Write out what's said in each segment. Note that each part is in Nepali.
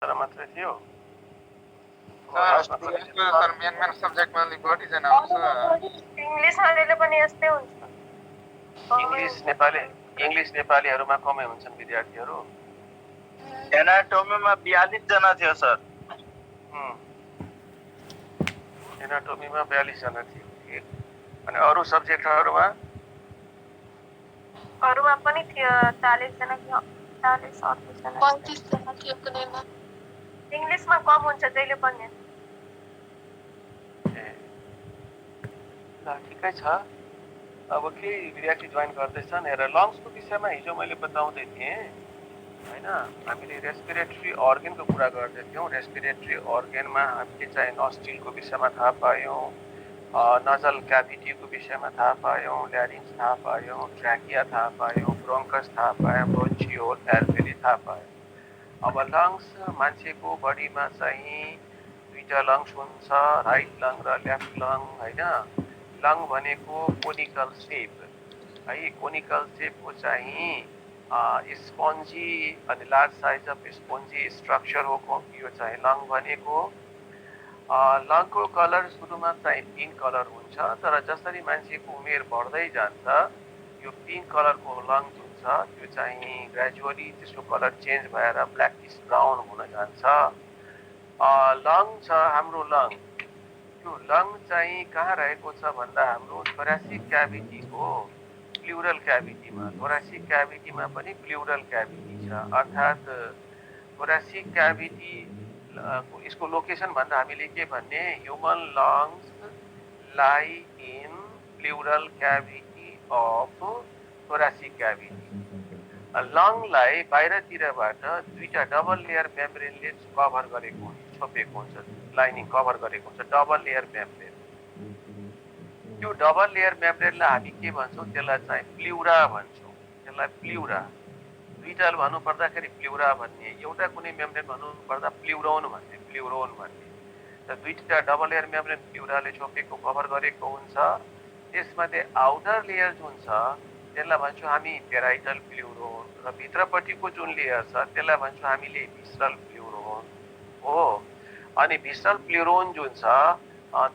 तर मात्रै थियो सर मेन सब्जेक्टमा अलिक बढीजना आउँछ। इङ्ग्लिस हालेले पनि यस्तै हुन्छ। इङ्ग्लिस नेपालीहरूमा कमै हुन्छन् विद्यार्थीहरू। एनाटोमीमा 42 जना थियो सर। एनाटोमीमा 42 जना थियो। ठिक। अनि अरू सब्जेक्टहरूमा पनि थियो 40 जना थियो। 40 38 जना 35 जना थियो कुनैमा। इङ्ग्लिसमा कम हुन्छ जहिले पनि। ल ठिकै छ। अब के विद्यार्थी जोइन गर्दैछन् हेर, लङ्सको विषयमा हिजो मैले बताउँदै थिएँ होइन। हामीले रेस्पिरेटरी अर्गनको कुरा गर्दै थियौँ। रेस्पिरेटरी अर्गनमा हामीले चाहिँ नस्ट्रिलको विषयमा थाहा पायौँ, नजल क्याभिटीको विषयमा थाहा पायौँ, ल्यारिन्स थाहा पायौँ, ट्र्याकिया थाहा पायौँ, ब्रोङ्कस थाहा पायौँ, ब्रोन्चियोल, एल्भेली थाहा पायौँ। अब लङ्स मान्छेको बडीमा चाहिँ दुईवटा लङ्स हुन्छ, राइट लङ र लेफ्ट लङ होइन। लङ भनेको कोनिकल सेप है, कोनिकल सेपको चाहिँ स्पोन्जी अनि large size of spongy structure हो यो चाहिँ लङ भनेको। लङको कलर सुरुमा चाहिँ पिङ्क कलर हुन्छ, तर जसरी मान्छेको उमेर बढ्दै जान्छ यो पिङ्क कलरको लङ जुन छ त्यो चाहिँ ग्रेजुअली त्यसको कलर चेन्ज भएर ब्ल्याकिस ब्राउन हुन जान्छ। लङ छ हाम्रो लङ, त्यो लङ चाहिँ कहाँ रहेको छ भन्दा हाम्रो थोरासिक क्याभिटीको प्लुरल क्याभिटीमा। थोरासिक क्याभिटीमा पनि प्लुरल क्याभिटी छ, अर्थात् थोरासिक क्याभिटी यसको लोकेसन भन्दा हामीले के भन्ने, ह्युमन लङ्स लाई in pleural cavity of thoracic cavity. लङलाई बाहिरतिरबाट दुईवटा डबल लेयर मेम्ब्रेनले कभर गरेको हुन्छ, छोपेको हुन्छ, लाइनिङ कभर गरेको हुन्छ, डबल लेयर मेम्ब्रेन। त्यो डबल लेयर मेम्ब्रेनलाई हामी के भन्छौँ, त्यसलाई चाहिँ प्लुरा भन्छौँ। त्यसलाई प्लुरा, दुईवटा भन्नुपर्दाखेरि प्लुरा भन्ने, एउटा कुनै मेम्ब्रेन भन्नुपर्दा प्लुरोन भन्ने, प्लुरोन भन्ने। त दुईवटा डबल लेयर मेम्ब्रेन प्लुराले छोपेको कभर गरेको हुन्छ। त्यसमध्ये आउटर लेयर जुन छ त्यसलाई भन्छौँ हामी पेराइटल प्लुरोन, र भित्रपट्टिको जुन लेयर छ त्यसलाई भन्छौँ हामीले भिस्रल प्लुरोन हो। अनि भिस्रल प्लुरोन जुन छ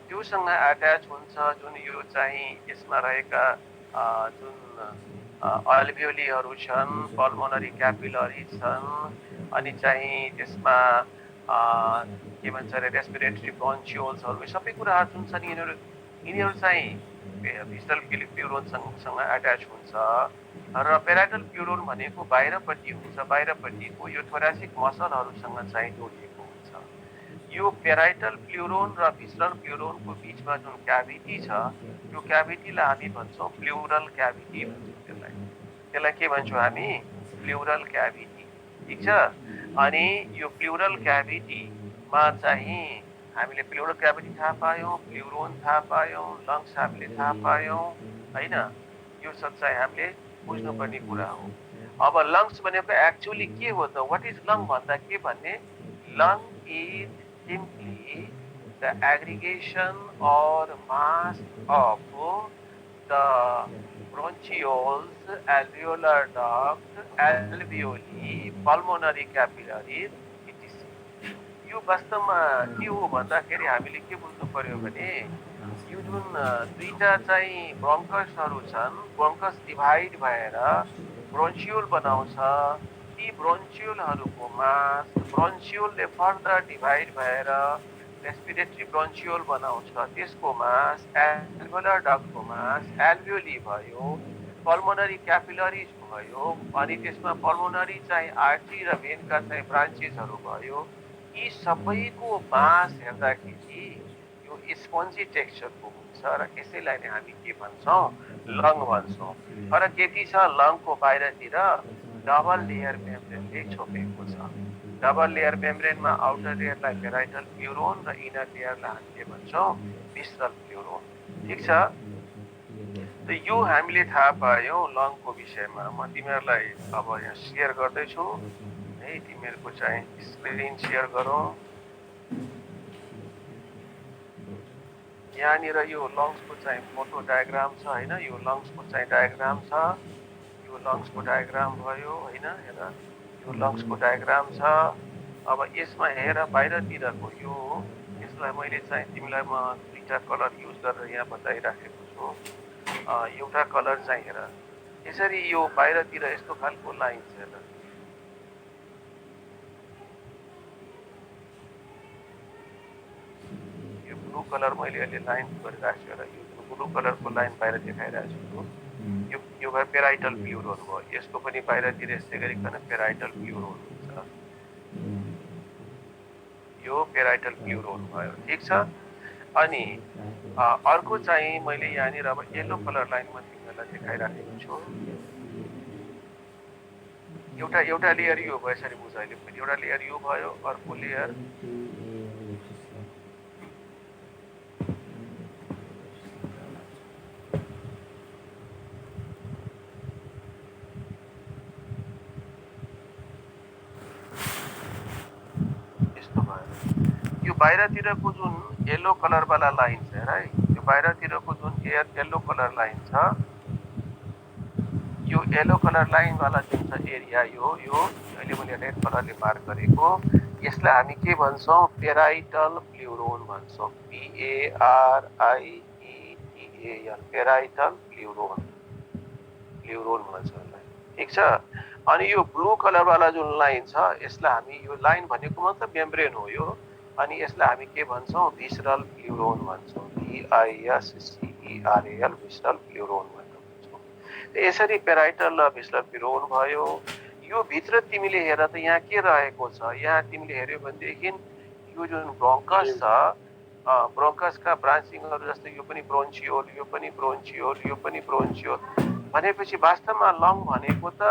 त्योसँग एट्याच हुन्छ जुन यो चाहिँ यसमा रहेका जुन अल्भियोलीहरू छन्, पल्मोनरी क्यापिलरी छन्, अनि चाहिँ त्यसमा के भन्छ अरे रेस्पिरेटरी ब्रोन्चियोल्सहरू, सबै कुराहरू जुन छन् यिनीहरू चाहिँ भिस्रल प्लुरोनसँग एट्याच हुन्छ। र पेराइटल प्लुरोन भनेको बाहिरपट्टि हुन्छ, बाहिरपट्टिको यो थोरासिक मसलहरूसँग चाहिँ जोडिएको हुन्छ। यो पेराइटल प्लुरोन र भिस्रल प्लुरोनको बिचमा जुन क्याभिटी छ त्यो क्याभिटीलाई हामी भन्छौँ प्लुरल क्याभिटी भन्छौँ। त्यसलाई के भन्छौँ हामी, प्लुरल क्याभिटी। ठिक छ। अनि यो प्लुरल क्याभिटीमा चाहिँ हामीले प्लुरल क्याभिटी थाहा पायौँ, प्लुरोन थाहा पायौँ, लङ्स हामीले थाहा पायौँ होइन। यो सब चाहिँ हामीले बुझ्नुपर्ने कुरा हो। अब लङ्स भनेको एक्चुअली के हो त, वाट इज लङ भन्दा के भन्ने, lung is simply the aggregation or mass of the bronchioles, alveolar duct, alveoli, pulmonary capillaries, etc. यो वास्तवमा के हो भन्दाखेरि हामीले के बुझ्नु पर्यो भने यो जुन दुईटा चाहिँ ब्रोङ्कसहरू छन्, ब्रोङ्कस डिभाइड भएर ब्रोन्चियोल बनाउँछ। ती ब्रोन्चियोलहरूको मास, ब्रोन्चियोलले फर्दर डिभाइड भएर रेस्पिरेटरी ब्रोन्चियोल बनाउँछ, त्यसको मास एल्भोलर डक्टको मास, एल्भियोली भयो, पल्मोनरी क्यापिलरिज भयो, अनि त्यसमा पल्मोनरी चाहिँ आर्टरी र भेनका चाहिँ ब्रान्चेसहरू भयो। यी सबैको मास हेर्दाखेरि यो स्पोन्जी टेक्सचरको हुन्छ र यसैलाई नै हामी के भन्छौँ, लङ भन्छौँ। फरक यति छ, लङको बाहिरतिर डबल लेयर मेम्ब्रेनले छोपेको छ। डबल लेयर मेम्ब्रेनमा आउटर लेयरलाई पेराइटल प्लुरोन र इनर लेयरलाई हामीले भन्छौँ भिस्रल प्लुरोन। ठिक छ। त यो हामीले थाहा पायौँ लङको विषयमा। म तिमीहरूलाई अब यहाँ सेयर गर्दैछु है, तिमीहरूको चाहिँ स्क्रिन सेयर गरौँ। यहाँनिर यो लङ्सको चाहिँ फोटो डायग्राम छ होइन, यो लङ्सको चाहिँ डायग्राम छ, यो लङ्सको डायग्राम भयो होइन। हेर यो लङ्सको डायग्राम छ। अब यसमा हेर बाहिरतिरको यो यसलाई मैले चाहिँ तिमीलाई म दुईटा कलर युज गरेर यहाँ बताइराखेको छु। एउटा कलर चाहिँ हेर यसरी यो बाहिरतिर यस्तो खालको लाइन छ हेर, यो ब्लू कलर मैले अहिले लाइन गरिरहेको छु हेर, यो ब्लू कलरको लाइन बाहिर देखाइरहेको छु। यो भयो पेराइटल प्लुरोन भयो, यसको पनि बाहिरतिर यस्तै गरिकन पेराइटल प्लुरोन हुन्छ, यो पेराइटल प्लुरोन भयो। ठिक छ। अनि अर्को चाहिँ मैले यहाँनिर अब येलो कलर लाइन म तिमीहरूलाई देखाइराखेको छु। एउटा लेयर यो भयो, यसरी बुझ अहिले पनि एउटा लेयर यो भयो, अर्को लेयर यस्तो भयो। यो बाहिरतिरको जुन येलो कलर वाला लाइन छ हेर है, यो बाहिरतिरको जुन येलो कलर लाइन छ, यो येलो कलर लाइन वाला जुन छ एरिया यो अहिले मैले रेड कलरले मार्क गरेको, यसलाई हामी के भन्छौँ? पेराइटल प्लुरोन भन्छौँ। PARIETAL पेराइटल प्लुरोन भन्छ यसलाई। ठिक छ। अनि यो ब्लू कलर वाला जुन लाइन छ यसलाई हामी, यो लाइन भनेको मतलब मेम्ब्रेन हो यो, अनि यसलाई हामी के भन्छौँ? भिसरल प्लुरोन भन्छौँ। VISCERAL भिसरल प्लुरोन भन्छौँ। यसरी पेराइटल र भिसरल प्लुरोन भयो। यो भित्र तिमीले हेर त यहाँ के रहेको छ, यहाँ तिमीले हेर्यो भनेदेखि यो जुन ब्रोङ्कस छ, ब्रोङ्कसका ब्रान्चिङहरू जस्तै यो पनि ब्रोन्चियोल, यो पनि ब्रोन्चियोल, यो पनि ब्रोन्चियोल भनेपछि वास्तवमा लङ भनेको त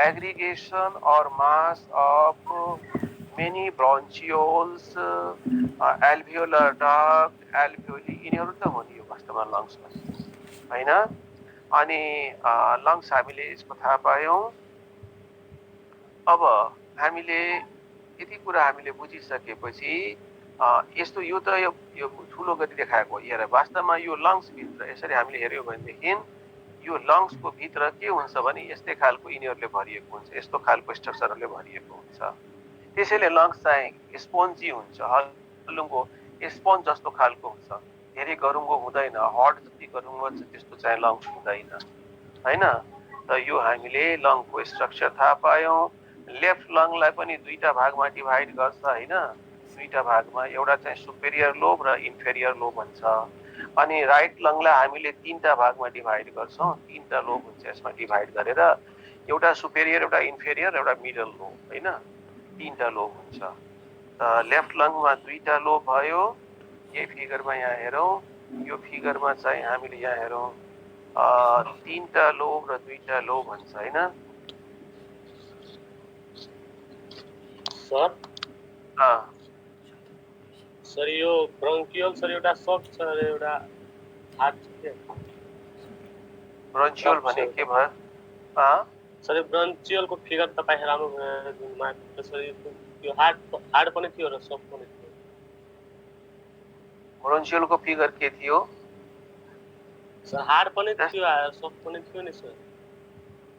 aggregation or mass of many bronchioles, alveolar duct, alveoli, यिनीहरू त हो नि यो वास्तवमा लङ्स होइन। अनि लङ्स हामीले यसको थाहा पायौँ। अब हामीले यति कुरा हामीले बुझिसकेपछि यस्तो यो त यो ठुलो गरी देखाएको हेर, वास्तवमा यो लङ्सभित्र यसरी हामीले हेऱ्यौँ भनेदेखि यो लङ्सको भित्र के हुन्छ भने यस्तै खालको यिनीहरूले भरिएको हुन्छ, यस्तो खालको स्ट्रक्चरहरूले भरिएको हुन्छ। त्यसैले लङ्स चाहिँ स्पोन्जी हुन्छ, हलुङ्गो स्पोन्ज जस्तो खालको हुन्छ, धेरै गरुङ्गो हुँदैन, हट जति गरुङ्गो छ त्यस्तो चाहिँ लङ्स हुँदैन होइन। त यो हामीले लङको स्ट्रक्चर थाहा पायौँ। लेफ्ट लङलाई पनि दुईटा भागमा डिभाइड गर्छ होइन, दुईटा भागमा, एउटा चाहिँ सुपेरियर लोब र इन्फेरियर लोब भन्छ। अनि राइट लङलाई हामीले तीनटा भागमा डिभाइड गर्छौँ, तीनटा लोब हुन्छ यसमा डिभाइड गरेर, एउटा सुपेरियर, एउटा इन्फेरियर, एउटा मिडल लोब होइन, तीनटा लोब हुन्छ। त लेफ्ट लङमा दुईटा लोब भयो, यही फिगरमा यहाँ हेरौँ, यो फिगरमा चाहिँ हामीले यहाँ हेरौँ तीनटा लोब र दुईटा लोब भन्छ होइन सर। सर यो ब्रोन्कियल सर एउटा सफ्ट छ र एउटा हार्ड छ के? ब्रोन्चियल भने के भयो? सर यो ब्रोन्चियलको फिगर तपाईँ राम्रो भयो सर, यो हार्ड पनि थियो र सफ्ट पनि थियो। ब्रोन्चियलको फिगर के थियो? सर हार्ड पनि थियो, सफ्ट पनि थियो नि सर।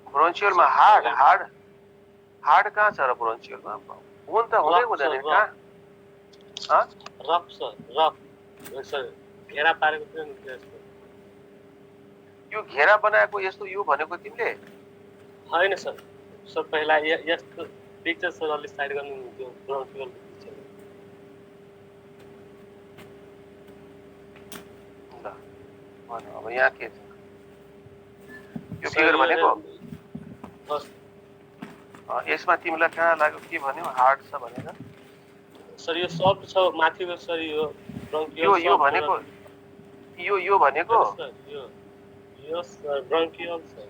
ब्रोन्चियलमा हार्ड कहाँ छ र ब्रोन्चियलमा? हुन त हुँदै हुँदैन कहाँ? रफ सर घेरा पारेको थियो नि त्यसको। यो घेरा बनाएको यस्तो यो भनेको तिमीले? होइन सर, सब पहिला यस्तो पिक्चर सर अलि साइड गर्नु त्यो ब्रोन्चियल पिक्चर। ल अब यहाँ के छ यो फिगर भनेको? यसमा तिमीलाई कहाँ लाग्यो के भन्यो हार्ड छ भनेर? सर यो सफ्ट छ माथिको सर, यो ब्रोन्कियल यो भनेको यो भनेको यो सर ब्रोन्कियल सर।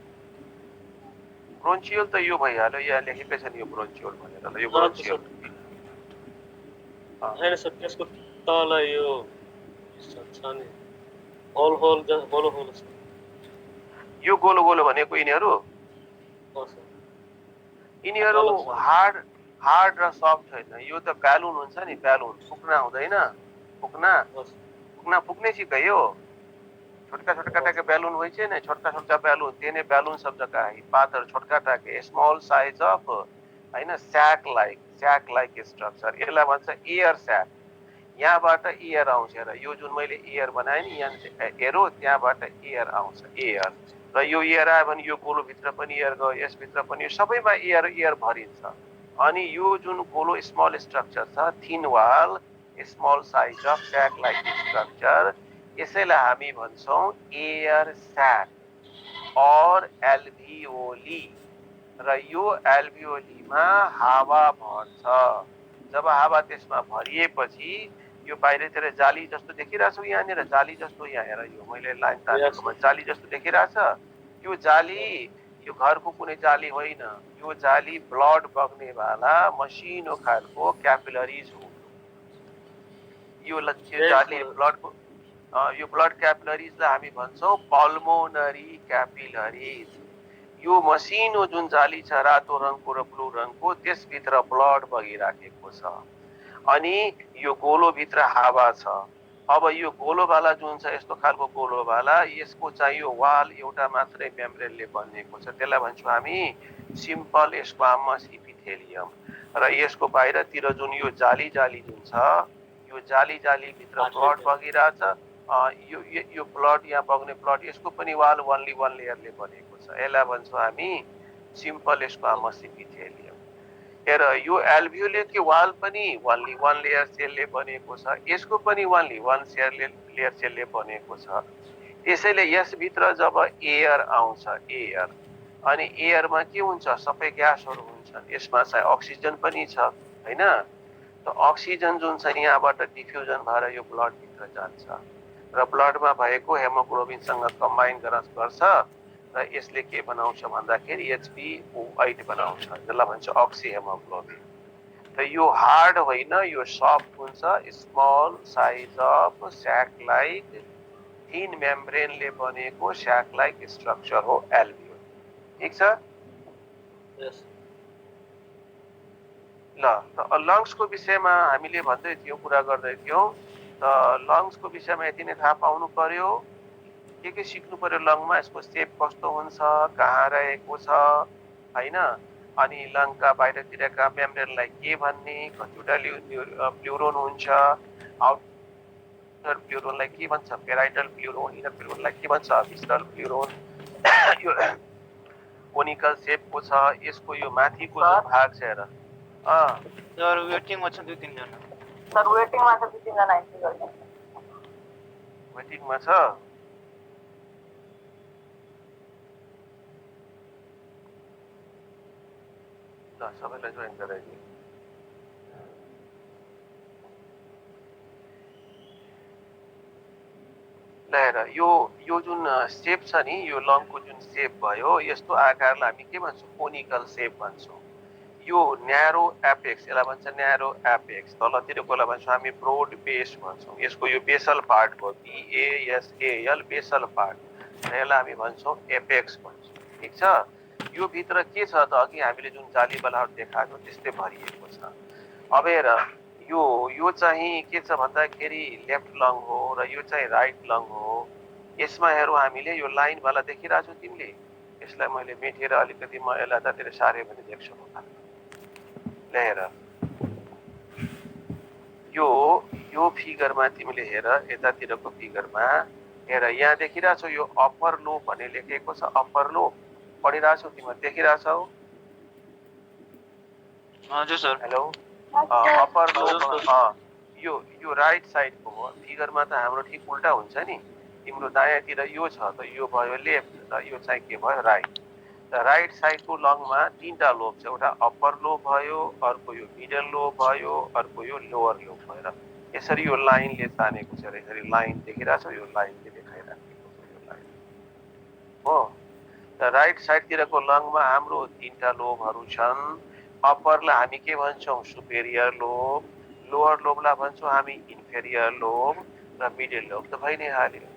ब्रोन्चियल त यो भइहाल्यो, यहाँ लेखेकै छ नि यो ब्रोन्चियल भनेर, यो ब्रोन्चियल होइन सर, त्यसको तल यो छ नि होल छ। यो गोलो गोलो भनेको यिनीहरू हार्ड र सफ्ट छैन, यो त ब्यालुन हुन्छ नि, ब्यालुन फुक्ना हुँदैन, फुक्ना फुक्ने चीज है यो, छोटका छोटका टाके बैलून होइ छोटका छोटका बैलून, तेने बैलून सब जगह है, पातर छोटका टाके स्मॉल साइज ऑफ हैन, स्याक लाइक स्ट्रक्चर, यसलाई भन्छ एयर स्याक। यहाँबाट एयर आउँछ र यो जुन मैले एयर बनाएँ नि, यहाँ हेरो त्यहाँबाट एयर आउँछ, एयर। र यो एयर आयो भने यो गोलोभित्र पनि एयर गयो, यसभित्र पनि, सबैमा एयर एयर भरिन्छ। अनि यो जुन गोलो स्मल स्ट्रक्चर छ, thin wall small size of sac like structure, यसैलाई हामी भन्छौँ एयर स्याक और एल्भियोली। र यो एल्भियोलीमा हावा भर्छ। जब हावा त्यसमा भरिएपछि यो बाहिरतिर जाली जस्तो देखिरहेछ, यहाँनिर जाली जस्तो, यहाँ हेर, यो मैले लाइन तानेकोमा जाली जस्तो देखिरहेछ। यो जाली यो घरको कुनै जाली होइन, यो जाली ब्लड बग्नेवाला मसिनो खालको क्यापिलरिज हो। यो जाली ब्लडको यो ब्लड क्यापिलरिजलाई हामी भन्छौँ पल्मोनरी क्यापिलरिज। यो मसिनो जुन जाली छ रातो रङको र ब्लू रङको, त्यसभित्र ब्लड बगिराखेको छ। अनि यो गोलोभित्र हावा छ। अब यो गोलोवाला जुन छ, यस्तो खालको गोलोवाला, यसको चाहिँ यो वाल एउटा मात्रै मेम्ब्रेनले बनिएको छ, त्यसलाई भन्छौँ हामी सिम्पल स्क्वामस इपिथेलियम। र यसको बाहिरतिर जुन यो जाली जुन छ, यो जाली भित्र ब्लड बगिरहेछ। यो ब्लड, यहाँ बग्ने ब्लड, यसको पनि वाल ओन्ली वान लेयरले बनेको छ, यसलाई भन्छौँ हामी सिम्पल स्क्वामस इपिथेलियम। हेर, यो एल्भियोलको वाल पनि ओन्ली वान लेयर सेलले बनेको छ, यसको पनि ओन्ली वान लेयर सेलले बनेको छ। त्यसैले यसभित्र जब एयर आउँछ, एयर, अनि एयरमा के हुन्छ, सबै ग्यासहरू हुन्छन्, यसमा चाहिँ अक्सिजन पनि छ, हैन। त अक्सिजन जुन छ यहाँबाट डिफ्युजन भएर यो ब्लडभित्र जान्छ र ब्लडमा भएको हेमोग्लोबिनसँग कम्बाइन गर्छ र यसले के बनाउँछ भन्दाखेरि HbO8 बनाउँछ, जसलाई भन्छ अक्सी हेमोग्लोबिन। त यो हार्ड होइन, यो सफ्ट हुन्छ, small size of sac like thin मेम्ब्रेनले बनेको स्याक लाइक स्ट्रक्चर हो एल्भियोल। ठीक छ? ल, त लङ्सको विषयमा हामीले भन्दै थियौँ, कुरा गर्दै थियौँ। त लङ्सको विषयमा यति नै थाहा पाउनु पर्यो। के सिक्नु पर्यो लङमा, यसको सेप कस्तो हुन्छ, कहाँ रहेको छ, हैन। अनि लङका बाहिरतिरका मेम्ब्रेनलाई के भन्ने, कतिवटा प्लुरोन हुन्छ, आउटर प्लुरोनलाई के भन्छ, पेराइटल प्लुरोन, इनर प्लुरोनलाई के भन्छ, भिस्रल प्लुरोन। यो कोनिकल सेपको छ, यसको यो माथिको जुन भाग छ हेर। सर वेटिङमा छ 2-3 जना। सर वेटिङमा छ 2-3 जना एन्ट्री गर्ने। वेटिङमा छ। ल, सबैलाई जोइन गराइदिए। ल हेर, यो जुन सेप छ नि, यो लङको जुन सेप भयो, यस्तो आकारलाई हामी के भन्छौँ, कोनिकल सेप भन्छौँ। यो न्यारो एपेक्स, यसलाई भन्छ न्यारो एपेक्स। तलतिरकोलाई भन्छौँ हामी ब्रोड बेस भन्छौँ। यसको यो बेसल पार्ट हो, BASAL, बेसल पार्ट, र यसलाई हामी भन्छौँ एपेक्स भन्छौँ। ठिक छ? यो भित्र के छ त, अघि हामीले जुन जाली बनावट देखाएको त्यस्तै भरिएको छ। अब हेर, यो चाहिँ के छ भन्दाखेरि लेफ्ट लङ हो र यो चाहिँ राइट लङ हो। यसमा हेरौँ हामीले, यो लाइनवाला देखिरहेछौ तिमीले, यसलाई मैले मेटेर अलिकति म यसलाई यतातिर सारेँ भने देख्छौ होला। ल हेर, यो फिगरमा तिमीले हेर, यतातिरको फिगरमा हेर, यहाँ देखिरहेछौ यो अप्पर लोब भन्ने लेखेको छ, अप्पर लोब पढिरहेछौ तिमीले, देखिरहेछौ? हजुर सर। हेलो, अप्पर लोब, यो राइट साइडको हो। फिगरमा त हाम्रो ठिक उल्टा हुन्छ नि, तिम्रो दायाँतिर यो छ त यो भयो लेफ्ट र यो चाहिँ के भयो, राइट। र राइट साइडको लङमा 3टा लोब छ, एउटा अप्पर लोब भयो, अर्को यो मिडल लोब भयो, अर्को यो लोवर लोब भएर यसरी यो लाइनले तानेको छ। यसरी लाइन देखिरहेछ, यो लाइनले देखाइराखेको छ, यो लाइन हो। र राइट साइडतिरको लङमा हाम्रो 3टा लोबहरू छन्। अप्परलाई हामी के भन्छौँ, सुपेरियर लोब, लोवर लोबलाई भन्छौँ हामी इन्फेरियर लोब, र मिडल लोब त भइ नै हाल्यो।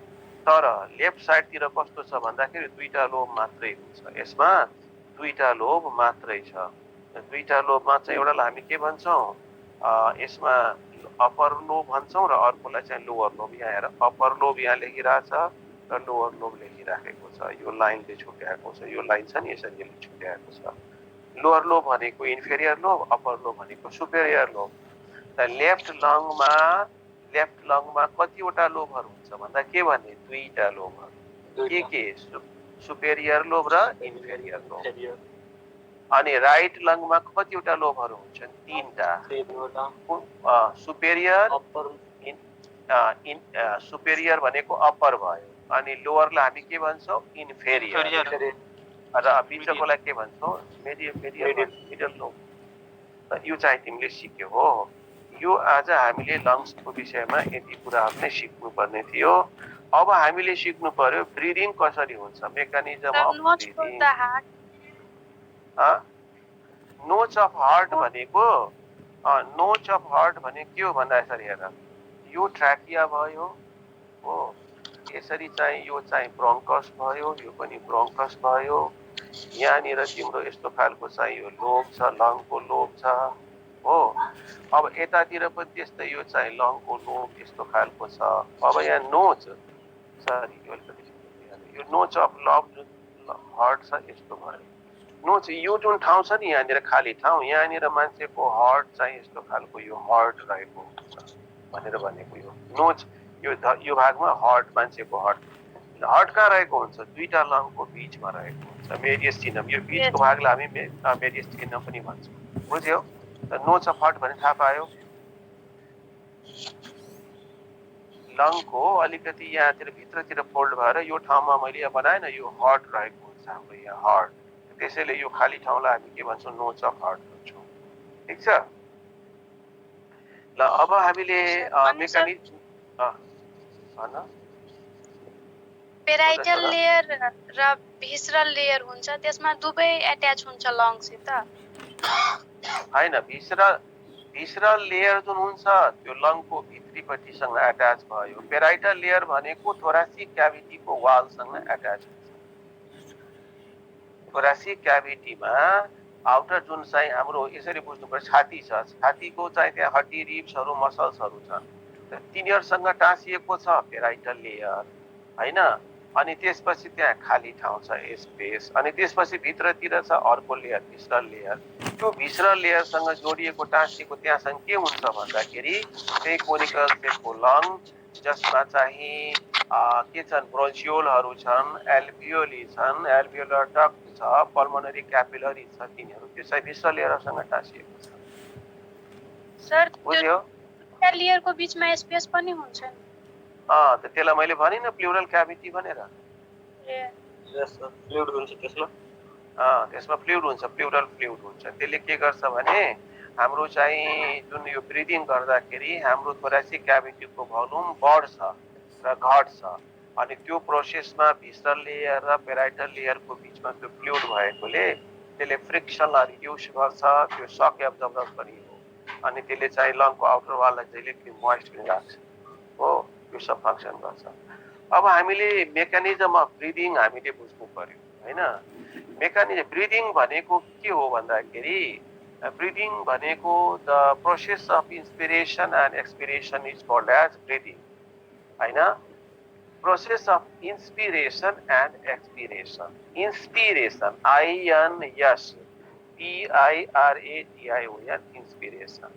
तर लेफ्ट साइडतिर कस्तो छ भन्दाखेरि 2टा लोब मात्रै हुन्छ, यसमा 2टा लोब मात्रै छ। 2टा लोबमा चाहिँ एउटालाई हामी के भन्छौँ, यसमा अप्पर लोब भन्छौँ र अर्कोलाई चाहिँ लोवर लोब। यहाँ हेर, अप्पर लोब यहाँ लेखिरहेछ र लोवर लोब लेखिराखेको छ, यो लाइनले छुट्याएको छ, यो लाइन छ नि यसरी यसले छुट्याएको छ। लोअर लोब भनेको इन्फेरियर लोब, अप्पर लोब भनेको सुपेरियर लोब। त लेफ्ट लङमा कतिवटा लोबहरू हुन्छ भन्दा के भने दुईटा लोबहरू, के सुपेरियर लोब र इन्फेरियर लोब। अनि राइट लङमा कतिवटा लोबहरू हुन्छन्, तीनटा, सुपेरियर, सुपेरियर भनेको अप्पर भयो, अनि लोअरलाई हामी के भन्छौँ, इन्फेरियर, र बिचकोलाई के भन्छौँ, मिडल लोब। यो चाहिँ तिमीले सिक्यो हो। यो आज हामीले लङ्सको विषयमा यति कुराहरू नै सिक्नुपर्ने थियो। अब हामीले सिक्नु पर्यो ब्रिदिङ कसरी हुन्छ, मेकानिजम अफ ब्रिदिङ। नोच अफ हार्ट भनेको के हो भन्दा यसरी हेर, यो ट्र्याकिया भयो हो, यसरी चाहिँ यो चाहिँ ब्रोङ्कस भयो, यो पनि ब्रोङ्कस भयो, यहाँनिर तिम्रो यस्तो खालको चाहिँ यो लोब छ, लङको लोब छ हो। अब यतातिर पनि त्यस्तै यो चाहिँ लङको लोब यस्तो खालको छ। अब यहाँ नोच, सरी यो नोच अफ लभ जुन हार्ट छ यस्तो भयो। नोच यो जुन ठाउँ छ नि यहाँनिर खाली ठाउँ, यहाँनिर मान्छेको हार्ट चाहिँ यस्तो खालको यो हार्ट रहेको हुन्छ भनेर भनेको। यो नोच यो भागमा हार्ट, मान्छेको हार्ट कहाँ रहेको हुन्छ, दुईटा लङको बिचमा रहेको हुन्छ, मेडियस्टिनम। यो बिचको भागलाई हामी मेडियस्टिनम पनि भन्छौँ, बुझ्यौ? त नोच अफ हार्ट भने थाहा पायो। लङको अलिकति यहाँतिर भित्रतिर फोल्ड भएर यो ठाउँमा मैले यहाँ बनाएन, यो हार्ट रहेको हुन्छ हाम्रो यहाँ हार्ट। त्यसैले यो खाली ठाउँलाई हामी के भन्छौँ, नोच अफ हार्ट भन्छौँ। ठिक छ ल। अब हामीले मेकानिजम पेराइटल लेयर र भिसरल लेयर हुन्छ, त्यसमा दुवै एट्याच हुन्छ लङसित हैन। भिसरल लेयर जुन हुन्छ त्यो लङको भित्रीपट्टिसँग एट्याच भयो। पेराइटल लेयर भनेको थोरासिक क्याभिटीको वालसँग एट्याच हुन्छ। थोरासिक क्याभिटीमा आउटर जुन चाहिँ हाम्रो यसरी बुझ्नु पर्छ, छाती छ, छातीको चाहिँ त्यहाँ हड्डी, रिब्सहरू, मसल्सहरू छन्, तिनीहरूसँग टाँसिएको छ पेराइटल लेयर हैन। अनि त्यसपछि त्यहाँ खाली ठाउँ छ, स्पेस, अनि त्यसपछि भित्रतिर छ अर्को लेयर, भिसरल लेयर। त्यो भिसरल लेयरसँग जोडिएको टाँसिएको त्यहाँसँग के हुन्छ भन्दाखेरि त्यही कोनिकल सेपको लङ, जसमा चाहिँ के छन्, ब्रोन्चियोलहरू छन्, एल्भियोली छन्, एल्भियोलर डक्ट छ, पल्मोनरी क्यापिलरी छ, तिनीहरू त्यो चाहिँ भिसरल लेयरसँग टाँसिएको छ। सर बुझ्यो? लेयरको बीचमा स्पेस पनि हुन्छ नि। त त्यसलाई मैले भने न प्लुरल क्याभिटी भनेर। फ्लुइड हुन्छ त्यसमा। त्यसमा फ्लुइड हुन्छ, प्लुरल फ्लुइड हुन्छ। त्यसले के गर्छ भने हाम्रो चाहिँ जुन यो ब्रिदिङ गर्दाखेरि हाम्रो थोरासिक क्याभिटीको भोल्युम बढ्छ र घट्छ। अनि त्यो प्रोसेसमा भिसरल लेयर र पेराइटल लेयरको बिचमा त्यो फ्लुइड भएकोले त्यसले फ्रिक्सनलाई रिड्युस गर्छ, त्यो सक एब्जर्बर पनि हो। अनि त्यसले चाहिँ लङको आउटर वाललाई जहिले पनि मोइस्ट पनि राख्छ हो, यो सब फङ्सन गर्छ। अब हामीले मेकानिजम अफ ब्रिदिङ हामीले बुझ्नु पर्यो हैन। मेकानिजम ब्रिदिङ भनेको के हो भन्दाखेरि, ब्रिदिङ भनेको the process of inspiration and expiration is called as breathing हैन। Process of inspiration and expiration, inspiration INS PIRATION inspiration,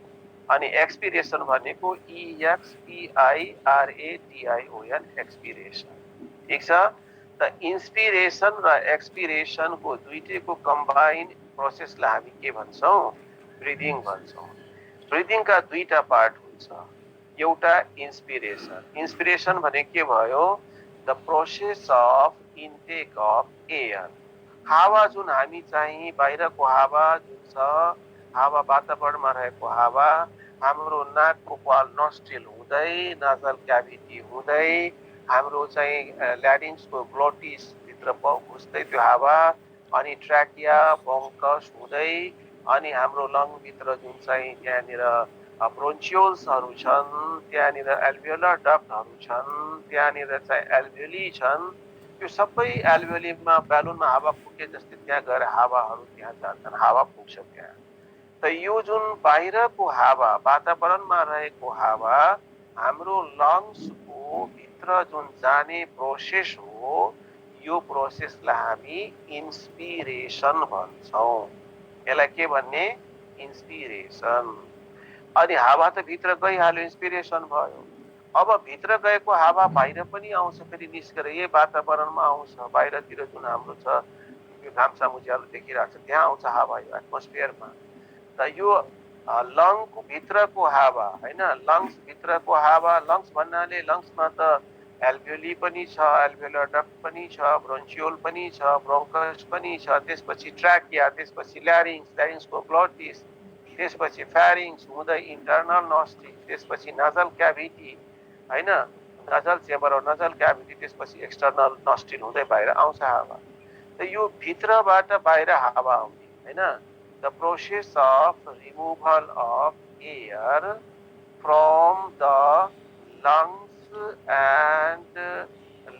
अनि एक्सपिरेसन भनेको EXPIRATION एक्सपिरेसन। ठिक छ। त इन्सपिरेसन र एक्सपिरेसनको दुईटैको कम्बाइन प्रोसेसलाई हामी के भन्छौँ, ब्रिदिङ भन्छौँ। ब्रिदिङका दुईटा पार्ट हुन्छ, एउटा इन्सपिरेसन। इन्सपिरेसन भने के भयो, the process of intake of air, हावा जुन हामी चाहिँ बाहिरको हावा जुन छ, हावा वातावरणमा रहेको हावा हाम्रो नाकको पाल नस्ट्रिल हुँदै, नाजल क्याभिटी हुँदै, हाम्रो चाहिँ ल्यारिङ्सको ग्लोटिस भित्र घुस्दै त्यो हावा, अनि ट्र्याकिया, ब्रोङ्कस हुँदै, अनि हाम्रो लङभित्र जुन चाहिँ त्यहाँनिर ब्रोन्चियोल्सहरू छन्, त्यहाँनिर एल्भियोलर डक्टहरू छन्, त्यहाँनिर चाहिँ एल्भियोली छन्। त्यो सबै एल्भियोलीमा ब्यालुनमा हावा पुगे जस्तै त्यहाँ गएर हावाहरू त्यहाँ जान्छन्, हावा पुग्छ त्यहाँ। त यो जुन बाहिरको हावा, वातावरणमा रहेको हावा हाम्रो लङ्सको भित्र जुन जाने प्रोसेस हो, यो प्रोसेसलाई हामी इन्सपिरेसन भन्छौँ। यसलाई के भन्ने इन्स्पिरेसन अनि हावा त भित्र गइहाल्यो इन्स्पिरेसन भयो अब भित्र गएको हावा बाहिर पनि आउँछ फेरि निस्केर यही वातावरणमा आउँछ बाहिरतिर जुन हाम्रो छ यो घामसाम उज्यालो देखिरहेको छ त्यहाँ आउँछ हावा यो एटमोस्फियरमा त यो लङको भित्रको हावा हैन लङ्स भित्रको हावा लङ्स भन्नाले लङ्समा त एल्भियोली पनि छ एल्भियोलर डक्ट पनि छ ब्रोन्चियोल पनि छ ब्रोङ्कस पनि छ त्यसपछि ट्र्याकिया त्यसपछि ल्यारिङ्सको ग्लोटिस त्यसपछि फ्यारिङ्स हुँदै इन्टर्नल नोस्ट्रिल त्यसपछि नजल क्याभिटी हैन नजल चेम्बर र नजल क्याभिटी त्यसपछि एक्सटर्नल नोस्ट्रिल हुँदै बाहिर आउँछ हावा त यो भित्रबाट बाहिर हावा आउने हैन the process of removal of air from the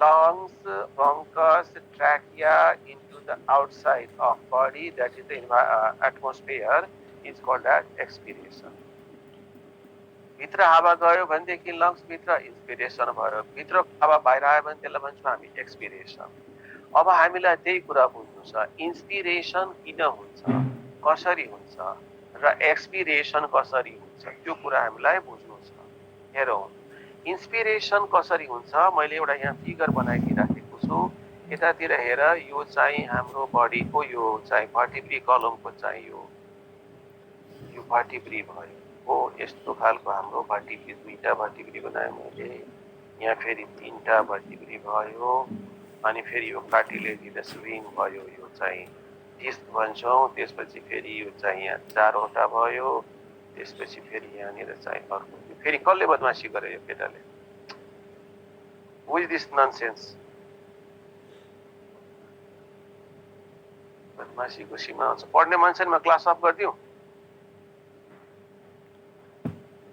lungs bronchus trachea into the outside of body that is the atmosphere is called as expiration भित्र हावा गयो भनेदेखि लङ्स भित्र इन्स्पिरेसन भयो भित्र हावा बाहिर आयो भने त्यसलाई भन्छौँ हामी एक्सपिरेसन अब हामीलाई त्यही कुरा बुझ्नु छ इन्स्पिरेसन किन हुन्छ कसरी हुन्छ र एक्सपिरेसन कसरी हुन्छ त्यो कुरा हामीलाई बुझ्नु छ हेरौँ इन्स्पिरेसन कसरी हुन्छ मैले एउटा यहाँ फिगर बनाइदिइराखेको छु यतातिर हेर यो चाहिँ हाम्रो बडीको यो चाहिँ भर्टिब्री कलमको चाहिँ यो भर्टिब्री भयो हो यस्तो खालको हाम्रो भर्टिब्री दुईटा भर्टिब्री बनाएँ मैले यहाँ फेरि तीनटा भर्टिब्री भयो अनि फेरि यो कार्टिलेजिनस रिङ भयो यो चाहिँ डिस्क भन्छौँ त्यसपछि फेरि यो चाहिँ यहाँ चारवटा भयो त्यसपछि फेरि यहाँनिर चाहिँ अर्को फेरि कसले बदमासी गरे यो केटाले हु इज दिस ननसेन्स बदमासीको सीमा हुन्छ पढ्ने मान्छेमा क्लास अफ गरिदिउँ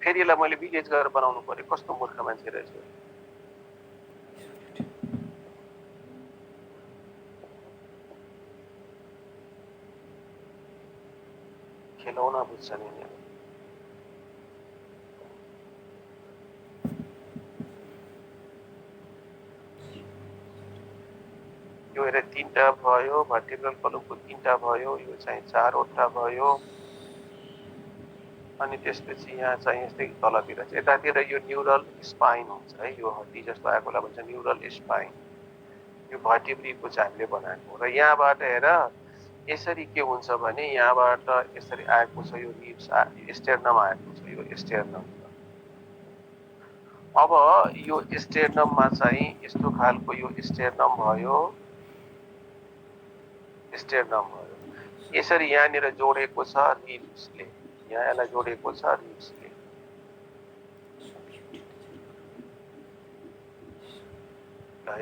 फेरि यसलाई मैले विलेज गरेर बनाउनु पर्यो कस्तो मूर्ख मान्छे रहेछ खेलौना बुझ्छन् यिनीहरू यो हेर तीनटा भयो भर्टिब्रल कलमको तीनटा भयो यो चाहिँ चारवटा भयो अनि त्यसपछि यहाँ चाहिँ यस्तै तलतिर चाहिँ यतातिर यो न्युरल स्पाइन हुन्छ है यो हड्डी जस्तो आएकोलाई भन्छ न्युरल स्पाइन यो भर्टिब्रीको चाहिँ हामीले बनाएको र यहाँबाट हेर यसरी के हुन्छ भने यहाँबाट यसरी आएको छ यो रिब्स स्टेर्नम आएको छ यो स्टेर्नम अब यो स्टेर्नममा चाहिँ यस्तो खालको यो स्टेर्नम भयो यसरी यहाँनिर जोडेको छ रिब्सले यहाँ यसलाई जोडेको छ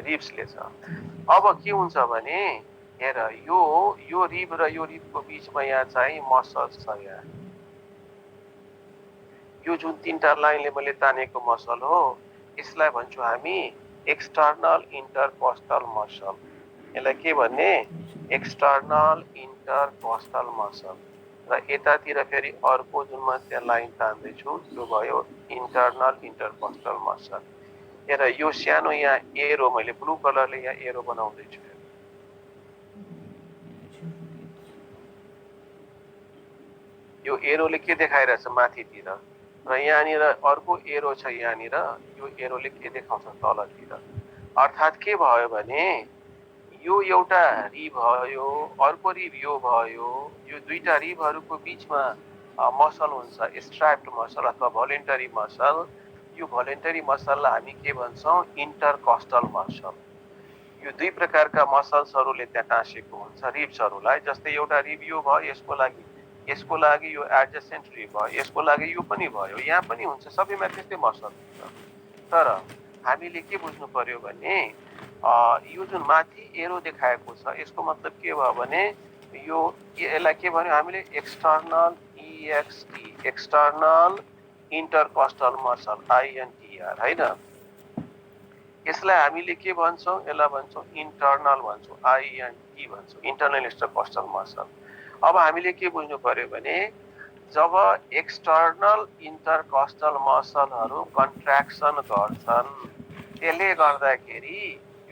रिब्सले छ अब के हुन्छ भने हेर यो रिब र यो रिबको बीचमा यहाँ चाहिँ मसल्स छ यहाँ यो जुन तीनटा लाइनले मैले तानेको मसल हो यसलाई भन्छौँ हामी एक्सटर्नल इन्टरकोस्टल मसल यसलाई के भन्ने एक्सटर्नल इन्टरकोस्टल मसल र यतातिर फेरि अर्को जुन म त्यहाँ लाइन तान्दैछु त्यो भयो इन्टर्नल इन्टरकोस्टल मसल हेर यो सानो यहाँ एरो मैले ब्लू कलरले यहाँ एरो बनाउँदैछु यो एरोले के देखाइरहेछ माथितिर र यहाँनिर अर्को एरो छ यहाँनिर यो एरोले के देखाउँछ तलतिर अर्थात् के भयो भने यो एउटा रिब भयो अर्को रिब यो भयो यो दुईटा रिबहरूको बीचमा मसल हुन्छ स्ट्र्याप्ड मसल अथवा भोलिन्टरी मसल यो भोलिन्टरी मसललाई हामी के भन्छौँ इन्टरकोस्टल मसल यो दुई प्रकारका मसल्सहरूले त्यहाँ टाँसेको हुन्छ रिब्सहरूलाई जस्तै एउटा रिब यो भयो यसको लागि यो एडजेसेन्ट रिब भयो यसको लागि यो पनि भयो यहाँ पनि हुन्छ सबैमा त्यस्तै मसल हुन्छ तर हामीले के बुझ्नु पर्यो भने यो जुन माथि एरो देखाएको छ यसको मतलब के भयो भने यो यसलाई के भन्यो हामीले external EXT external intercostal muscle INTR हैन यसलाई हामीले के भन्छौँ यसलाई भन्छौँ इन्टर्नल भन्छौँ INT भन्छौँ इन्टर्नल इन्टरकोस्टल मसल अब हामीले के बुझ्नु पर्यो भने जब एक्सटर्नल इन्टरकोस्टल मसलहरू कन्ट्र्याक्सन गर्छन् त्यसले गर्दाखेरि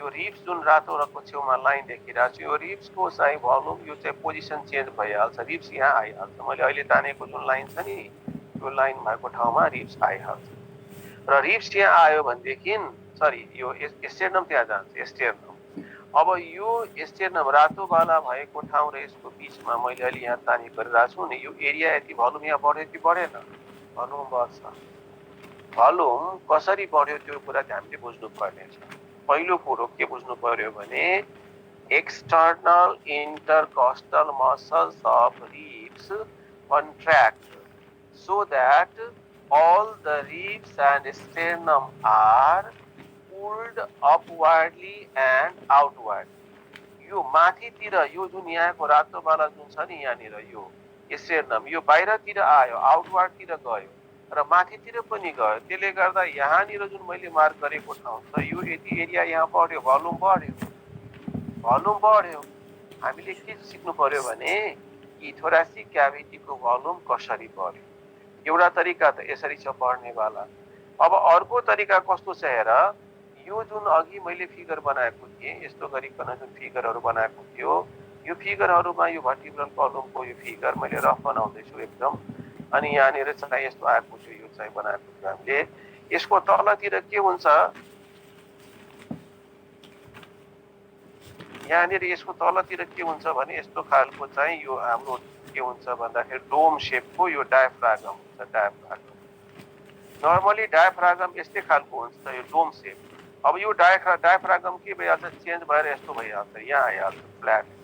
यो रिब्स जुन रातो रङको छेउमा लाइन देखिरहेको छु यो रिब्सको चाहिँ भल्युम यो चाहिँ पोजिसन चेन्ज भइहाल्छ रिब्स यहाँ आइहाल्छ मैले अहिले तानेको जुन लाइन छ नि यो लाइन भएको ठाउँमा रिब्स आइहाल्छ र रिब्स यहाँ आयो भनेदेखि सरी यो स्टेर्नम त्यहाँ जान्छ स्टेर्नम अब यो स्टेर्नम रातो बाला भएको ठाउँ र यसको बिचमा मैले अहिले यहाँ तानी गरिरहेको छु नि यो एरिया यति भल्युम यहाँ बढ्यो कि बढेन भल्युम बढ्छ भल्युम कसरी बढ्यो त्यो कुरा हामीले बुझ्नु पर्नेछ पहिलो कुरो के बुझ्नु पर्यो भने external intercostal muscles of ribs contract so that all the ribs and sternum are pulled upwardly and outwardly. यो माथितिर यो जुन यहाँको रातो वाला जुन छ नि यहाँनिर यो स्टेर्नम यो बाहिरतिर आयो आउटवर्डतिर गयो र माथितिर पनि गयो त्यसले गर्दा यहाँनिर जुन मैले मार्क गरेको ठाउँ छ यो यति एरिया यहाँ बढ्यो भल्युम बढ्यो हामीले के सिक्नु पर्यो भने कि थोरासिक क्याभिटीको भल्युम कसरी बढ्यो एउटा तरिका त यसरी छ बढ्नेवाला अब अर्को तरिका कस्तो छ हेर यो जुन अघि मैले फिगर बनाएको थिएँ यस्तो गरिकन जुन फिगरहरू बनाएको थियो यो फिगरहरूमा यो भर्टिब्रल कलमको यो फिगर मैले रफ बनाउँदैछु एकदम अनि यहाँनिर चाहिँ यस्तो आएको थियो यो चाहिँ बनाएको थियो हामीले यसको तलतिर के हुन्छ यहाँनिर यसको तलतिर के हुन्छ भने यस्तो खालको चाहिँ यो हाम्रो के हुन्छ भन्दाखेरि डोम शेपको यो डायफ्रागम हुन्छ डायफ्रागम नर्मली डायफ्रागम यस्तै खालको हुन्छ यो डोम शेप अब यो डायफ्रागम के भइहाल्छ चेन्ज भएर यस्तो भइहाल्छ यहाँ आइहाल्छ फ्ल्याट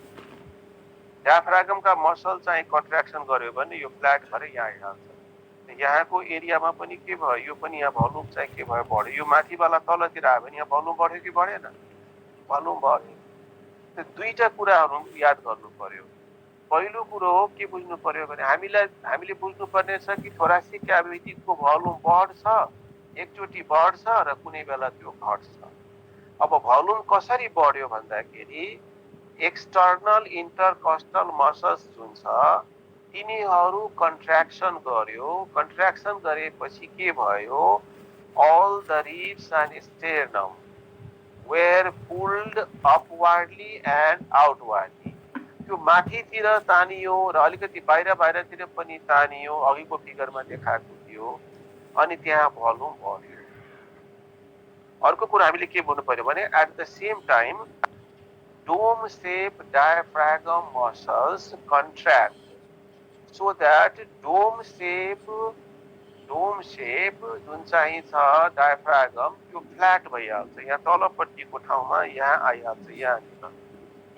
डायफ्रागमका मसल चाहिँ कन्ट्र्याक्सन गर्यो भने यो फ्ल्याट भएर यहाँ आइहाल्छ यहाँको एरियामा पनि के भयो यो पनि यहाँ भल्युम चाहिँ के भयो बढ्यो यो माथिवाला तलतिर आयो भने यहाँ भल्युम बढ्यो कि बढेन भल्युम बढ्यो त्यो दुईटा कुराहरू याद गर्नु पर्यो पहिलो कुरो हो के बुझ्नु पर्यो भने हामीले बुझ्नु पर्ने छ कि थोरासिक क्याभिटीको भल्युम बढ्छ एकचोटि बढ्छ र कुनै बेला त्यो घट्छ अब भल्युम कसरी बढ्यो भन्दाखेरि एक्सटर्नल इंटरकॉस्टल मसल्स जुन छ तिनीहरू कन्ट्र्याक्सन गर्यो कन्ट्र्याक्सन गरेपछि के भयो all the ribs and sternum were pulled upwardly and outwardly त्यो माथितिर तानियो र अलिकति बाहिरतिर पनि तानियो अघिको फिगरमा देखाएको थियो अनि त्यहाँ भल्युम बढ्यो अर्को कुरा हामीले के बुझ्नु पर्यो भने at the same time dome shape diaphragm muscles contract so that dome shape जुन चाहिँ छ डायफ्रागम त्यो फ्ल्याट भइहाल्छ यहाँ तलपट्टिको ठाउँमा यहाँ आइहाल्छ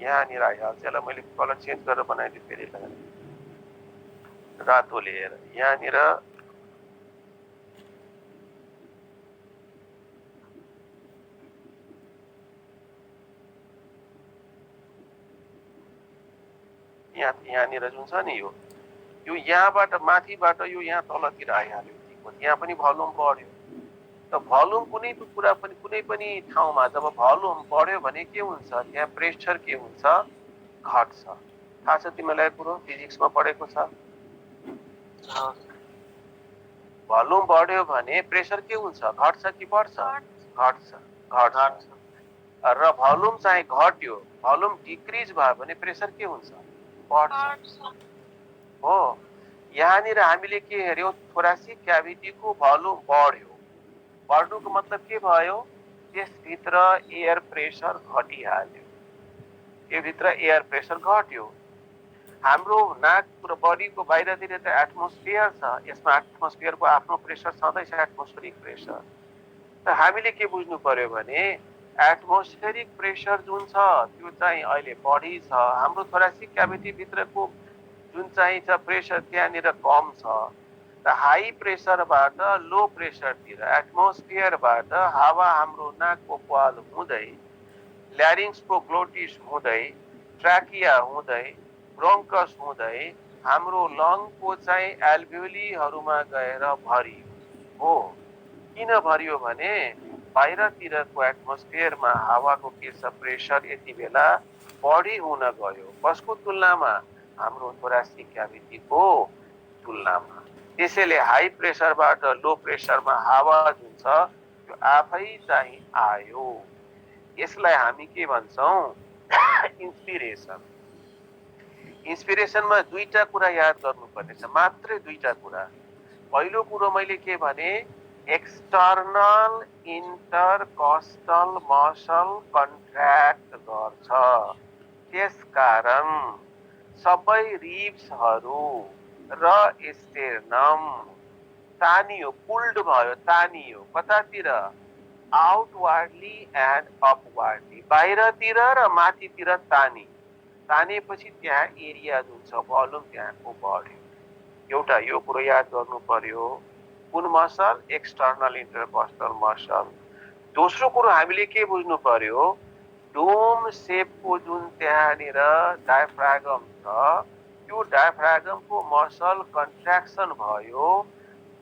यहाँनिर आइहाल्छ यसलाई मैले कलर चेन्ज गरेर बनाइदिएँ फेरि रातो लिएर यहाँनिर यहाँनिर जुन छ नि यो यहाँबाट माथिबाट यो यहाँ तलतिर आइहाल्यो यहाँ पनि भल्युम बढ्यो त भल्युम कुनै पनि ठाउँमा जब भल्युम बढ्यो भने के हुन्छ त्यहाँ प्रेसर के हुन्छ घट्छ थाहा छ तिमीलाई कुरो फिजिक्समा पढेको छ भल्युम बढ्यो भने प्रेसर के हुन्छ घट्छ कि बढ्छ घट्छ र भल्युम चाहिँ घट्यो भल्युम डिक्रिज भयो भने प्रेसर के हुन्छ बढ्छ हो यहाँनिर हामीले के हेर्यौं थोरासिक क्याभिटीको भल्युम बढ्नुको मतलब के भयो त्यसभित्र एयर प्रेसर घटिहाल्यो यसभित्र एयर प्रेसर घट्यो हाम्रो नाक र बडीको बाहिरतिर त एटमोस्फियर छ यसमा एटमोस्फियरको आफ्नो प्रेसर छँदैछ एटमोस्फेरिक प्रेसर त हामीले के बुझ्नु पर्यो भने एटमोस्फेरिक प्रेसर जुन छ त्यो चाहिँ अहिले बढी छ हाम्रो थोरासिक क्याभिटी भित्रको जुन चाहिँ छ प्रेसर त्यहाँनिर कम छ त हाई प्रेसरबाट लो प्रेसरतिर एटमोस्फियरबाट हावा हाम्रो नाकको प्वाल हुँदै ल्यारिङ्सको ग्लोटिस हुँदै ट्र्याकिया हुँदै ब्रोन्कस हुँदै हाम्रो लङको चाहिँ एल्भ्युलीहरूमा गएर भरियो हो किन भरियो भने बाहिरतिरको एटमोस्फियरमा हावाको के छ प्रेसर यति बेला बढी हुन गयो कसको तुलनामा हाम्रो थोरासिक क्याभिटीको तुलनामा त्यसैले हाई प्रेसरबाट लो प्रेसरमा हावा जुन छ त्यो आफै चाहिँ आयो यसलाई हामी के भन्छौं इन्स्पिरेसन। इन्स्पिरेसनमा दुईटा कुरा याद गर्नुपर्नेछ, मात्रै दुईटा कुरा। पहिलो कुरो मैले के भने एक्सटर्नल इन्टरकस्टल मसल कन्ट्र्याक्ट गर्छ, त्यसकारण सबै रिब्सहरू र स्टेर्नम तानियो, पुल्ड भयो, तानियो कतातिर आउटवार्डली एन्ड अपवार्डली, बाहिरतिर र माथितिर तानेपछि त्यहाँ एरिया जुन छ भोल्युम त्यहाँको बढ्यो। एउटा यो कुरो याद गर्नु पर्यो, कुन मसल एक्सटर्नल इन्टरकस्टल मसल। दोस्रो कुरो हामीले के बुझ्नु पर्यो, डोम शेपको जुन त्यहाँनिर डायफ्रागम छ त्यो डायफ्रागमको मसल कन्ट्र्याक्सन भयो,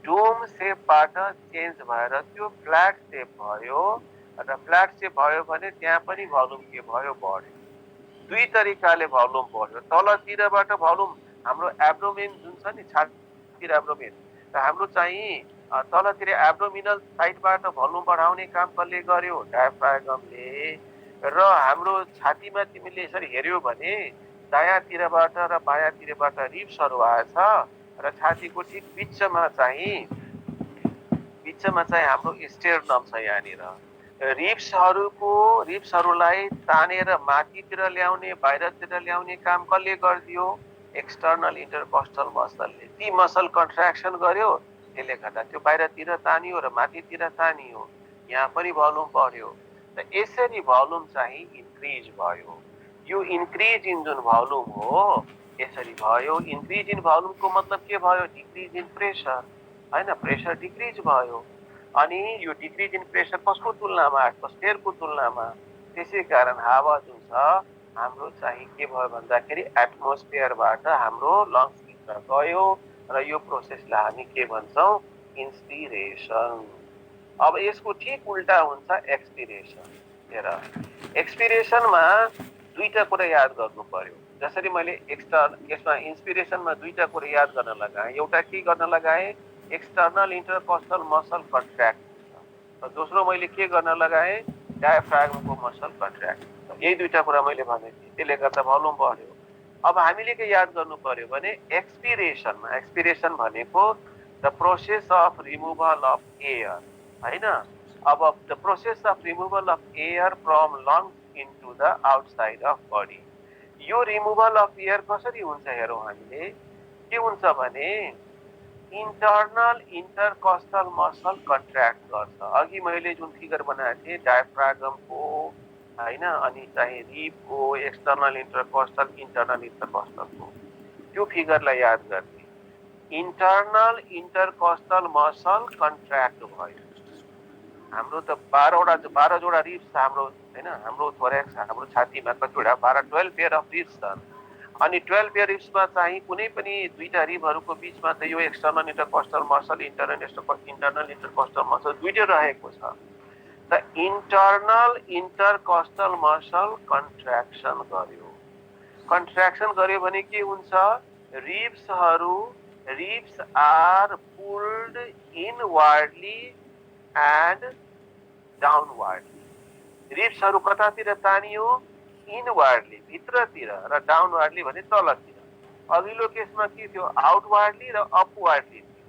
डोम शेपबाट चेन्ज भएर त्यो फ्ल्याट शेप भयो र फ्ल्याट शेप भयो भने त्यहाँ पनि भोल्युम के भयो बढ्यो। दुई तरिकाले भोल्युम बढ्यो। तलतिरबाट भोल्युम हाम्रो एब्डोमेन जुन छ नि छातीतिर एब्डोमेन र हाम्रो चाहिँ तलतिर एब्डोमिनल साइडबाट भोल्युम बढाउने काम कसले गर्यो डायफ्रागमले। र हाम्रो छातीमा तिमीले यसरी हेर्यौ भने दायाँतिरबाट र बायाँतिरबाट रिब्सहरू आएछ र छातीको ठिक बिचमा चाहिँ हाम्रो स्टेर्नम छ। यहाँनिर रिब्सहरूलाई तानेर माथितिर ल्याउने बाहिरतिर ल्याउने काम कसले गरिदियो एक्सटर्नल इन्टरकस्टल मसलले। ती मसल कन्ट्र्याक्सन गर्यो, त्यसले गर्दा त्यो बाहिरतिर तानियो र माथितिर तानियो, यहाँ पनि भोल्युम बढ्यो। त यसरी भोल्युम चाहिँ इन्क्रिज भयो। यो इन्क्रिज इन जुन भोल्युम हो यसरी भयो। इन्क्रिज इन भोल्युमको मतलब के भयो, डिक्रिज इन प्रेसर, हैन, प्रेसर डिक्रिज भयो। अनि यो डिक्रिज इन प्रेसर कसको तुलनामा, एटमोस्फियरको तुलनामा। त्यसै कारण हावा जुन छ हाम्रो चाहिँ के भयो भन्दाखेरि एटमोस्फियरबाट हाम्रो लङ्सभित्र गयो र यो प्रोसेसलाई हामी के भन्छौँ इन्स्पिरेसन। अब यसको ठिक उल्टा हुन्छ एक्सपिरेसन। हेर, एक्सपिरेसनमा दुईटा कुरा याद गर्नु पर्यो। जसरी मैले यसमा इन्स्पिरेसनमा दुईटा कुरा याद गर्न लगाएँ। एउटा के गर्न लगाएँ, एक्सटर्नल इन्टरकस्टल मसल कन्ट्र्याक्ट हुन्छ, र दोस्रो मैले के गर्न लगाएँ डायफ्रागमको मसल कन्ट्र्याक्ट। यही दुईटा कुरा मैले भनेको थिएँ, त्यसले गर्दा भोल्युम बढ्यो। अब हामीले के याद गर्नु पर्यो भने एक्सपिरेसनमा, एक्सपिरेसन भनेको the process of removal of air, हैन। अब the process of removal of air from lungs into the outside of body. यो रिमुभल अफ एयर कसरी हुन्छ हेरौँ हामीले। के हुन्छ भने इन्टर्नल इन्टरकस्टल मसल कन्ट्र्याक्ट गर्छ। अघि मैले जुन फिगर बनाएको थिएँ डायफ्रागमको, हैन, अनि चाहिँ रिबको, एक्सटर्नल इन्टरकस्टल इन्टर्नल इन्टरकस्टलको, त्यो फिगरलाई याद गर्ने। इन्टर्नल इन्टरकस्टल मसल कन्ट्र्याक्ट भयो। हाम्रो त 12 जोडा रिब्स छ हाम्रो, हैन, हाम्रो थोरेक्स, हाम्रो छातीमा कतिवटा 12 पेयर अफ रिब्स छन्। अनि 12 पेयर रिब्समा चाहिँ कुनै पनि दुईटा रिबहरूको बिचमा त यो एक्सटर्नल इन्टरकस्टल मसल इन्टर्नल इन्टरकस्टल मसल दुईटै रहेको छ। त इन्टर्नल इन्टरकस्टल मसल कन्ट्र्याक्सन गर्यो भने के हुन्छ, ribs are pulled inwardly and downwardly. रिब्सहरू कतातिर तानियो, इनवार्डली भित्रतिर, र डाउनवार्डली भने तलतिर। अघिल्लो केसमा के थियो आउटवार्डली र अपवार्डली थियो।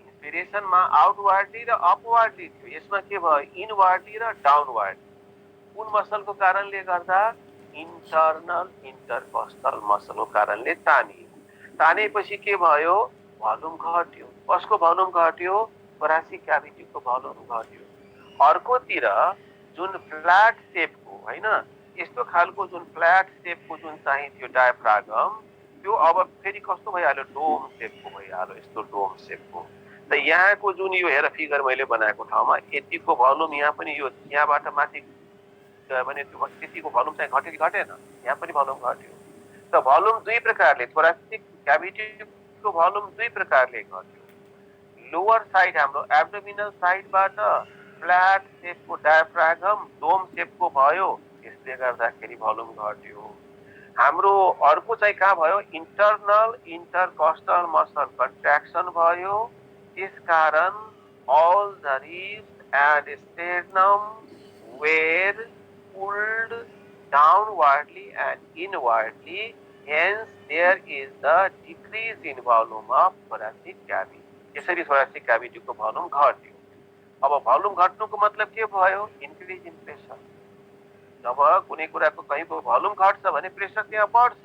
इन्स्पिरेसनमा आउटवार्डली र अपवार्डली थियो, यसमा के भयो इनवार्डली र डाउनवार्डली। कुन मसलको कारणले गर्दा इन्टर्नल इन्टरकस्टल मसलको कारणले तानेपछि के भयो भोल्युम घट्यो। कसको भोल्युम घट्यो, thoracic क्याभिटीको भोल्युम घट्यो। अर्कोतिर जुन फ्ल्याट शेपको, हैन, यस्तो खालको जुन फ्ल्याट शेपको जुन चाहिँ थियो डायफ्रागम, त्यो अब फेरि कस्तो भइहाल्यो डोम शेपको भइहाल्यो, यस्तो डोम शेपको। त यहाँको जुन यो हेर फिगर मैले बनाएको ठाउँमा यतिको भोल्युम यहाँ पनि यो यहाँबाट माथि गयो भने त्यो त्यतिको भोल्युम चाहिँ घट्यो कि घटेन, यहाँ पनि भोल्युम घट्यो। त भोल्युम दुई प्रकारले, thoracic क्याभिटीको भोल्युम दुई प्रकारले घट्यो। लोअर साइड हाम्रो एब्डोमिनल साइडबाट फ्ल्याट शेपको डायफ्रागम डोम शेपको भयो, यसले गर्दाखेरि भोल्युम घट्यो। हाम्रो अर्को चाहिँ कहाँ भयो इन्टर्नल इन्टरकस्टल मसल कन्ट्र्याक्सन भयो, त्यसकारण all the ribs and sternum were pulled downwardly and inwardly, hence there is the decrease in volume of thoracic cavity. यसरी thoracic cavity को भोल्युम घट्यो। अब भोल्युम घट्नुको मतलब के भयो? Increase in pressure. जब कुनै कुराको कहीँको भोल्युम घट्छ भने प्रेसर त्यहाँ बढ्छ।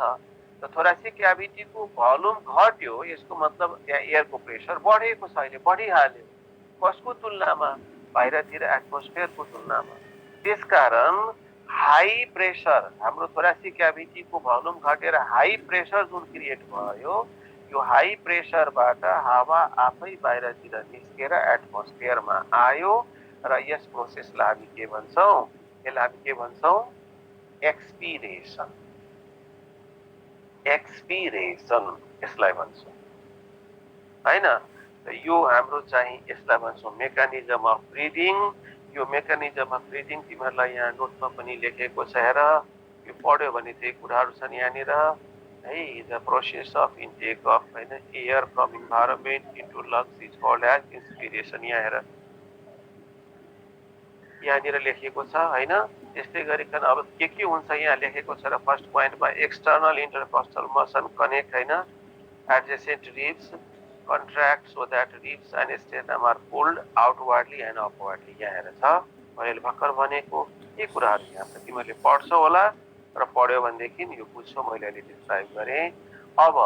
त thoracic cavity को भोल्युम घट्यो, यसको मतलब त्यहाँ एयरको प्रेसर बढेको छ, अहिले बढिहाल्यो। कसको तुलनामा? बाहिरतिर एटमोस्फियरको तुलनामा। त्यसकारण हाई प्रेसर, हाम्रो thoracic cavity को भोल्युम घटेर हाई प्रेसर जुन क्रिएट भयो, यो हाई प्रेसरबाट हावा आफै बाहिरतिर निस्केर एटमोस्फियरमा आयो र यस प्रोसेसलाई हामी के भन्छौँ? यसलाई हामी के भन्छौँ? एक्सपिरेसन। एक्सपिरेसन यसलाई भन्छौँ, हैन? यो हाम्रो चाहिँ यसलाई भन्छौँ मेकानिजम अफ ब्रिदिङ। यो मेकानिजम अफ ब्रिदिङ तिमीहरूलाई यहाँ नोटमा पनि लेखेको छ, हेर। यो पढ्यो भने चाहिँ कुराहरू छन् यहाँनिर है। The process of intake of हैन air from environment into lungs is called as inspiration. यहाँ हेर, यहाँनिर लेखेको छ, हैन? त्यस्तै गरिकन अब के हुन्छ यहाँ लेखेको छ र फर्स्ट पोइन्टमा एक्सटर्नल इन्टरकस्टल मसल कनेक्ट, हैन, adjacent ribs contract so that ribs and sternum are pulled outwardly and upwardly. यहाँ हेर छ, मैले भर्खर भनेको यी कुराहरू यहाँ छ। तिमीहरूले पढ्छौ होला र पढ्यो भनेदेखि यो बुझ्छौ, मैले अहिले डिस्क्राइब गरेँ। अब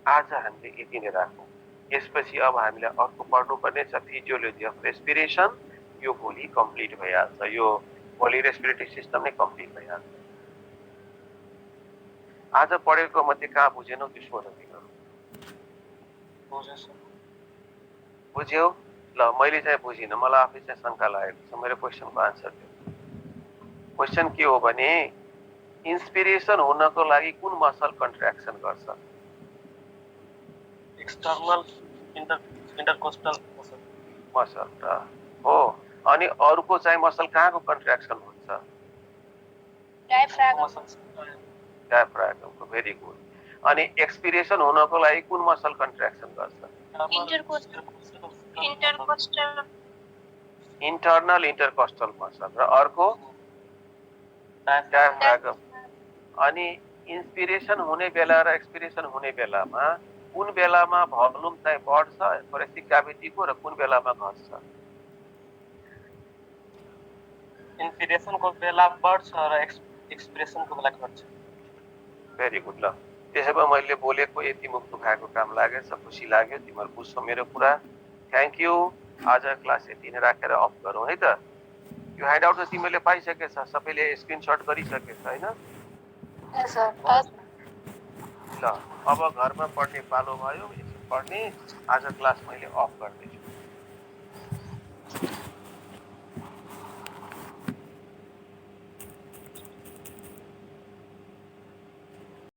आज हामीले यति नै राखौँ। यसपछि अब हामीले अर्को पढ्नुपर्ने छ फिजियोलोजी अफ रेस्पिरेसन। यो भोलि कम्प्लिट भइहाल्छ, यो भोलि रेस्पिरेटरी सिस्टम नै कम्प्लिट भइहाल्छ। आज पढेको मध्ये कहाँ बुझेनौ त्यो सोध तिमीहरू। बुझ्यौ? ल, मैले चाहिँ बुझिनँ, मलाई आफै चाहिँ शङ्का लागेको छ। मेरो क्वेसनको आन्सर दियो। क्वेसन के हो भने इन्स्पिरेसन हुनको लागि कुन मसल कन्ट्र्याक्सन गर्छ? एक्सटर्नल इन्टरकोस्टल मसल त हो। अनि अरूको चाहिँ मसल कहाँको कन्ट्र्याक्सन हुन्छ? डायफ्रागमको। Very good. अनि एक्सपिरेसन हुनको लागि कुन मसल कन्ट्र्याक्सन गर्छ? इन्टर्नल इन्टरकोस्टल मसल र अर्को डायफ्रागम। अनि इन्स्पिरेसन हुने बेला र एक्सपिरेसन हुने बेलामा कुन बेलामा भोल्युम चाहिँ बढ्छ thoracic क्याभिटीको र कुन बेलामा घट्छ? इन्स्पिरेसनको बेला बढ्छ र एक्सपिरेसनको बेला घट्छ। Very good. ल, त्यसो भए मैले बोलेको यति मुख दुखाएको काम लागेछ, खुसी लाग्यो, तिमीहरू बुझ्छौ मेरो कुरा। Thank you. आज क्लास यति नै राखेर अफ गरौँ है त। यो ह्यान्डआउट त तिमीहरूले पाइसकेछ, सबैले स्क्रिनसट गरिसकेछ, हैन? ल, अब घरमा पढ्ने पालो भयो, यसो पढ्ने। आज क्लास मैले अफ गर्दैछु।